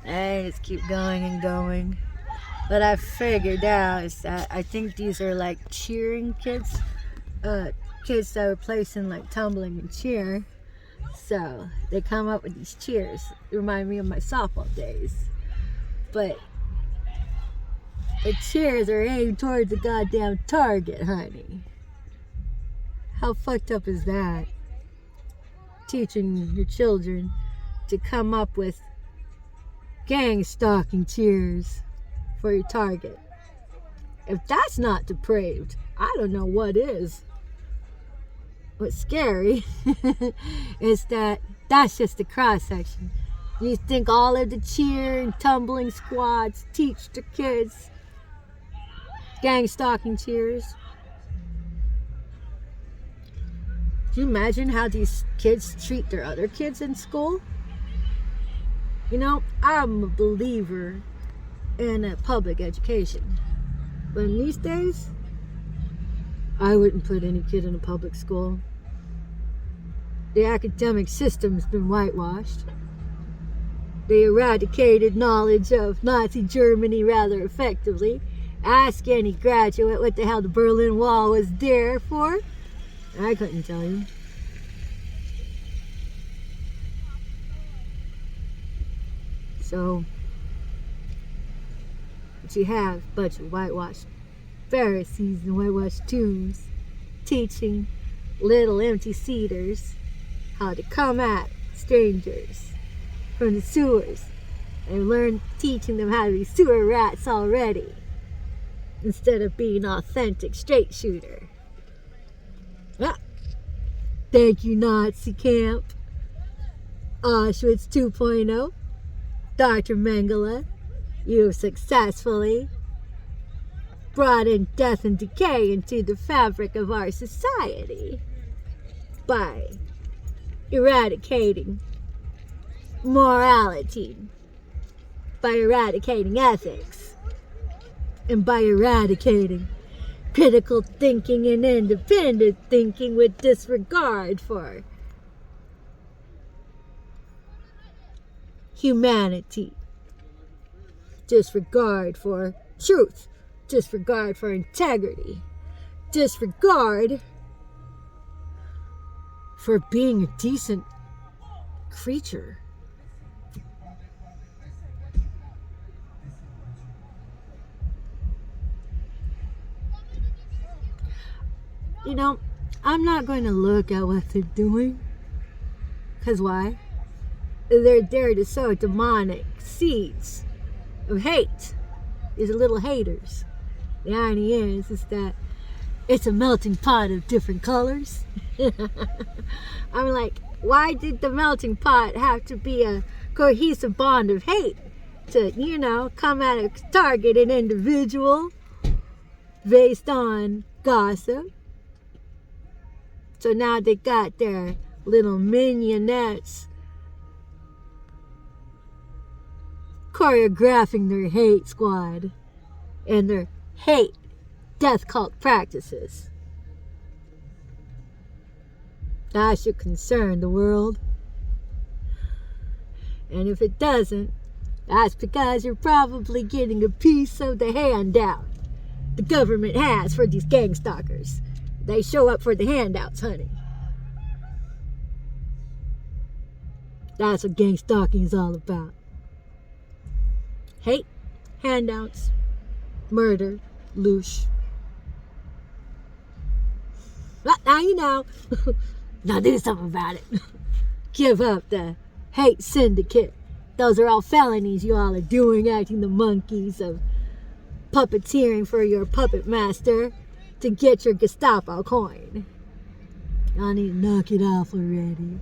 I just keep going and going. What I figured out is that I think these are like cheering kids. Kids that are placing like tumbling and cheer. So they come up with these cheers. Remind me of my softball days. But the cheers are aimed towards the goddamn target, honey. How fucked up is that? Teaching your children to come up with gang stalking cheers for your target. If that's not depraved, I don't know what is. What's scary is that that's just the cross section. You think all of the cheer and tumbling squads teach the kids gang stalking cheers? Can you imagine how these kids treat their other kids in school? You know, I'm a believer in a public education. But in these days, I wouldn't put any kid in a public school. The academic system's been whitewashed. They eradicated knowledge of Nazi Germany rather effectively. Ask any graduate what the hell the Berlin Wall was there for. I couldn't tell you. So, what you have, a bunch of whitewashed Pharisees and whitewashed tombs teaching little empty seaters how to come at strangers from the sewers and teaching them how to be sewer rats already instead of being authentic straight shooter. Ah, thank you, Nazi camp. Auschwitz 2.0. Dr. Mengele, you successfully brought in death and decay into the fabric of our society by eradicating morality, by eradicating ethics, and by eradicating critical thinking and independent thinking with disregard for humanity, disregard for truth, disregard for integrity, disregard for being a decent creature. You know, I'm not going to look at what they're doing. Because why? They're there to sow demonic seeds of hate. These are little haters. The irony is that it's a melting pot of different colors. I'm like, why did the melting pot have to be a cohesive bond of hate to, come at a target an individual based on gossip? So now they got their little minionettes choreographing their hate squad and their hate death cult practices. That should concern the world. And if it doesn't, that's because you're probably getting a piece of the handout the government has for these gang stalkers. They show up for the handouts, honey. That's what gang stalking is all about. Hate, handouts, murder, loosh. Now you know. Now do something about it. Give up the hate syndicate. Those are all felonies you all are doing, acting the monkeys of puppeteering for your puppet master to get your Gestapo coin. Y'all need to knock it off already.